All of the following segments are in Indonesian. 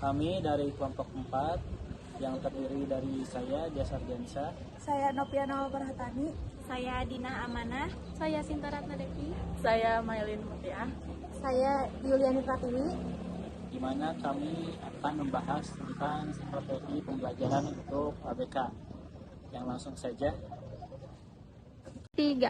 Kami dari kelompok 4 yang terdiri dari saya, Jasar Jansa, Saya Nopiano Perhatani. Saya Dina Amanah. Saya Sinta Ratna Devi. Saya Mailin Mutia. Saya Yuliani Pratiwi. di mana kami akan membahas tentang strategi pembelajaran untuk ABK. Yang langsung saja. 3.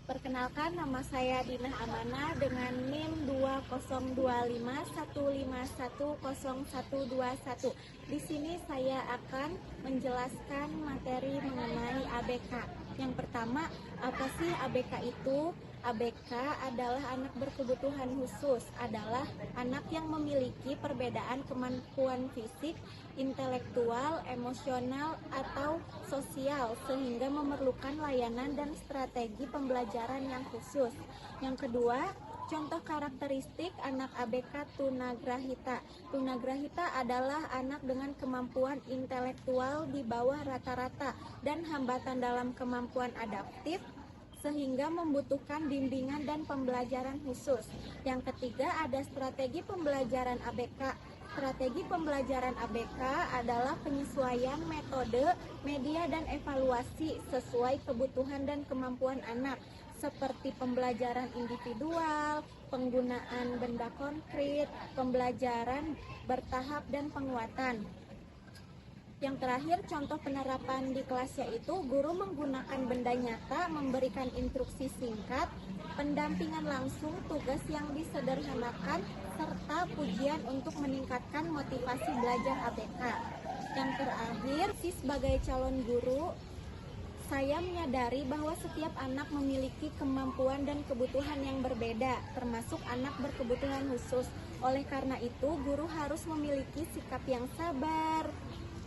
Perkenalkan, nama saya Dina Amanah dengan NIM 202515101121. Di sini saya akan menjelaskan materi mengenai ABK. Yang pertama, apa sih ABK itu? ABK adalah anak berkebutuhan khusus, adalah anak yang memiliki perbedaan kemampuan fisik, intelektual, emosional, atau sosial sehingga memerlukan layanan dan strategi pembelajaran yang khusus. Yang kedua, contoh karakteristik anak ABK tunagrahita. Tunagrahita adalah anak dengan kemampuan intelektual di bawah rata-rata dan hambatan dalam kemampuan adaptif sehingga membutuhkan bimbingan dan pembelajaran khusus. Yang ketiga, ada strategi pembelajaran ABK. Strategi pembelajaran ABK adalah penyesuaian metode, media, dan evaluasi sesuai kebutuhan dan kemampuan anak, seperti pembelajaran individual, penggunaan benda konkret, pembelajaran bertahap, dan penguatan. Yang terakhir, contoh penerapan di kelas yaitu guru menggunakan benda nyata, memberikan instruksi singkat, pendampingan langsung, tugas yang disederhanakan, serta pujian untuk meningkatkan motivasi belajar ABK. Yang terakhir, sebagai calon guru, saya menyadari bahwa setiap anak memiliki kemampuan dan kebutuhan yang berbeda, termasuk anak berkebutuhan khusus. Oleh karena itu, guru harus memiliki sikap yang sabar,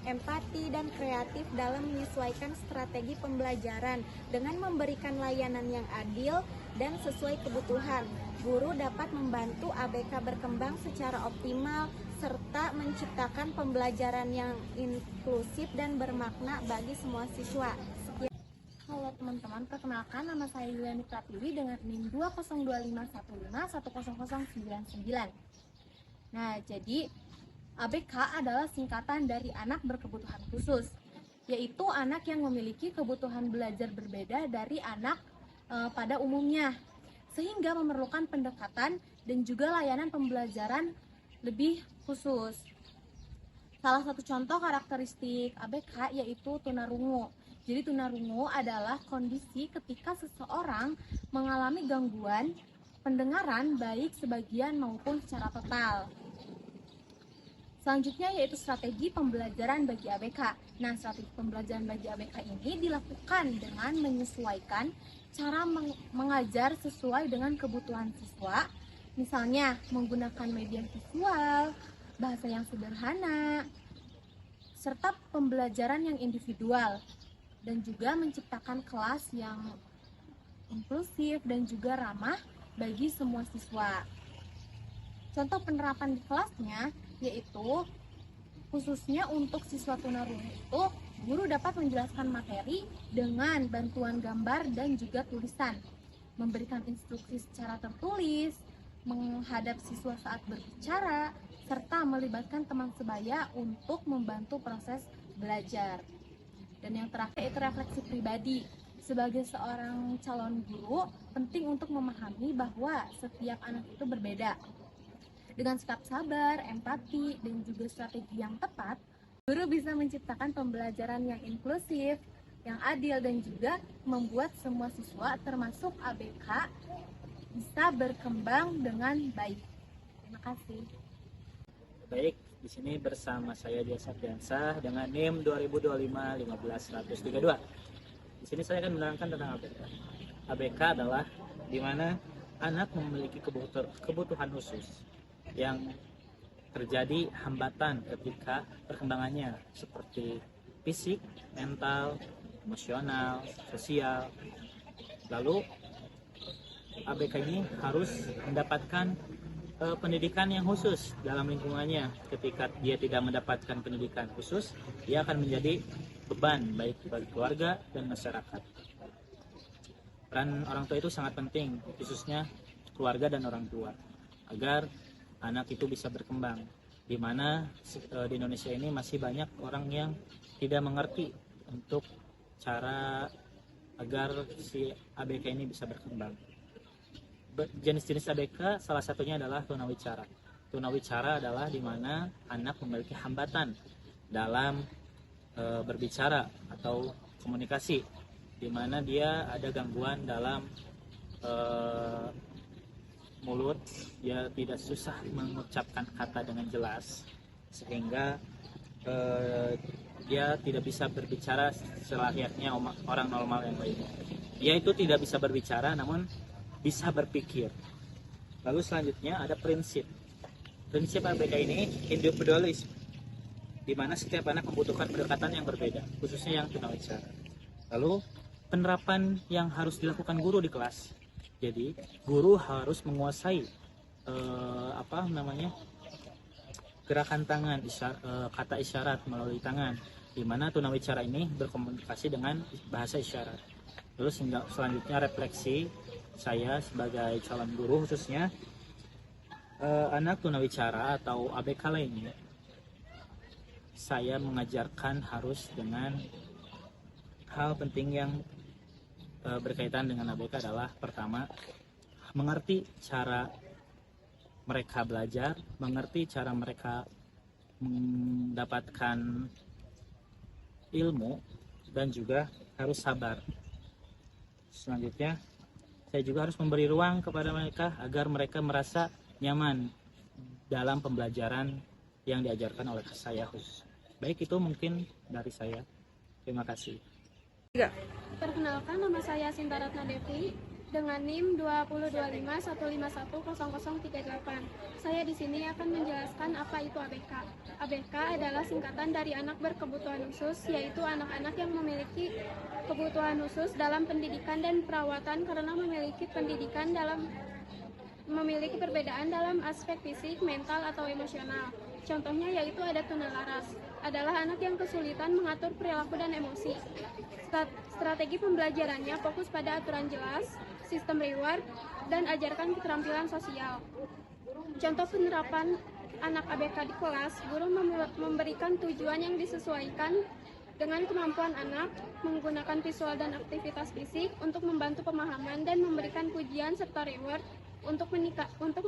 empati, dan kreatif dalam menyesuaikan strategi pembelajaran dengan memberikan layanan yang adil dan sesuai kebutuhan. Guru dapat membantu ABK berkembang secara optimal serta menciptakan pembelajaran yang inklusif dan bermakna bagi semua siswa. Sekian. Halo teman-teman, perkenalkan nama saya Yuliani Pratiwi dengan NIM 202515100099. Nah, jadi ABK adalah singkatan dari anak berkebutuhan khusus, yaitu anak yang memiliki kebutuhan belajar berbeda dari anak pada umumnya, sehingga memerlukan pendekatan dan juga layanan pembelajaran lebih khusus. Salah satu contoh karakteristik ABK yaitu tunarungu. Jadi tunarungu adalah kondisi ketika seseorang mengalami gangguan pendengaran baik sebagian maupun secara total. Selanjutnya yaitu strategi pembelajaran bagi ABK. Nah, strategi pembelajaran bagi ABK ini dilakukan dengan menyesuaikan cara mengajar sesuai dengan kebutuhan siswa. Misalnya, menggunakan media visual, bahasa yang sederhana, serta pembelajaran yang individual, dan juga menciptakan kelas yang inklusif dan juga ramah bagi semua siswa. Contoh penerapan di kelasnya yaitu khususnya untuk siswa tunarungu itu, guru dapat menjelaskan materi dengan bantuan gambar dan juga tulisan, memberikan instruksi secara tertulis, menghadap siswa saat berbicara, serta melibatkan teman sebaya untuk membantu proses belajar. Dan yang terakhir itu refleksi pribadi. Sebagai seorang calon guru, penting untuk memahami bahwa setiap anak itu berbeda. Dengan sikap sabar, empati, dan juga strategi yang tepat, guru bisa menciptakan pembelajaran yang inklusif, yang adil, dan juga membuat semua siswa, termasuk ABK, bisa berkembang dengan baik. Terima kasih. Baik, di sini bersama saya Jasar Jansa dengan NIM 2025151132. Di sini saya akan menerangkan tentang ABK. ABK adalah di mana anak memiliki kebutuhan khusus yang terjadi hambatan ketika perkembangannya seperti fisik, mental, emosional, sosial. Lalu ABK ini harus mendapatkan pendidikan yang khusus dalam lingkungannya. Ketika dia tidak mendapatkan pendidikan khusus, dia akan menjadi beban baik bagi keluarga dan masyarakat. Peran orang tua itu sangat penting, khususnya keluarga dan orang tua, agar anak itu bisa berkembang. di mana di Indonesia ini masih banyak orang yang tidak mengerti untuk cara agar si ABK ini bisa berkembang. Jenis-jenis ABK salah satunya adalah tunawicara. Tunawicara adalah di mana anak memiliki hambatan dalam berbicara atau komunikasi, di mana dia ada gangguan dalam mulut, dia tidak susah mengucapkan kata dengan jelas, sehingga dia tidak bisa berbicara selayaknya orang normal yang lainnya. Dia itu tidak bisa berbicara, namun bisa berpikir. Lalu selanjutnya ada prinsip. Prinsip ABK ini individualisme, di mana setiap anak membutuhkan pendekatan yang berbeda, khususnya yang tunawicara. Lalu penerapan yang harus dilakukan guru di kelas. Jadi guru harus menguasai gerakan tangan, kata isyarat melalui tangan, di mana tunawicara ini berkomunikasi dengan bahasa isyarat. Lalu selanjutnya refleksi saya sebagai calon guru, khususnya anak tunawicara atau ABK lainnya. Saya mengajarkan harus dengan hal penting yang berkaitan dengan ABK adalah pertama, mengerti cara mereka belajar, mengerti cara mereka mendapatkan ilmu, dan juga harus sabar. Selanjutnya, saya juga harus memberi ruang kepada mereka agar mereka merasa nyaman dalam pembelajaran yang diajarkan oleh saya khusus. Baik, itu mungkin dari saya. Terima kasih. Perkenalkan, nama saya Sinta Ratna Devi dengan NIM 202515100038. Saya di sini akan menjelaskan apa itu ABK. ABK adalah singkatan dari anak berkebutuhan khusus, yaitu anak-anak yang memiliki kebutuhan khusus dalam pendidikan dan perawatan karena memiliki perbedaan dalam aspek fisik, mental, atau emosional. Contohnya yaitu ada tunalaras, adalah anak yang kesulitan mengatur perilaku dan emosi. Strategi pembelajarannya fokus pada aturan jelas, sistem reward, dan ajarkan keterampilan sosial. Contoh penerapan anak ABK di kelas, guru memberikan tujuan yang disesuaikan dengan kemampuan anak, menggunakan visual dan aktivitas fisik untuk membantu pemahaman, dan memberikan pujian serta reward untuk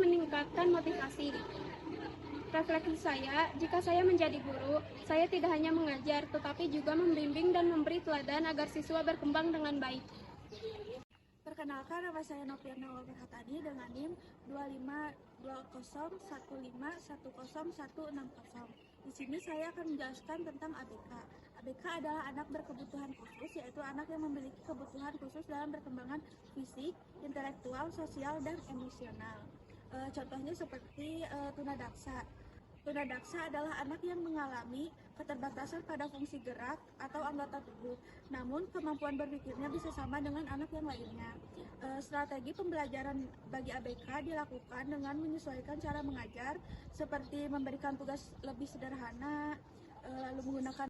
meningkatkan motivasi. Refleksi saya, jika saya menjadi guru, saya tidak hanya mengajar, tetapi juga membimbing dan memberi teladan agar siswa berkembang dengan baik. Perkenalkan, nama saya Nopiana Waberhatani dengan NIM 25201510160. Di sini saya akan menjelaskan tentang ABK. ABK adalah anak berkebutuhan khusus, yaitu anak yang memiliki kebutuhan khusus dalam perkembangan fisik, intelektual, sosial, dan emosional. Contohnya seperti tunadaksa. Tunadaksa adalah anak yang mengalami keterbatasan pada fungsi gerak atau anggota tubuh, namun kemampuan berpikirnya bisa sama dengan anak yang lainnya. Strategi pembelajaran bagi ABK dilakukan dengan menyesuaikan cara mengajar, seperti memberikan tugas lebih sederhana, lalu menggunakan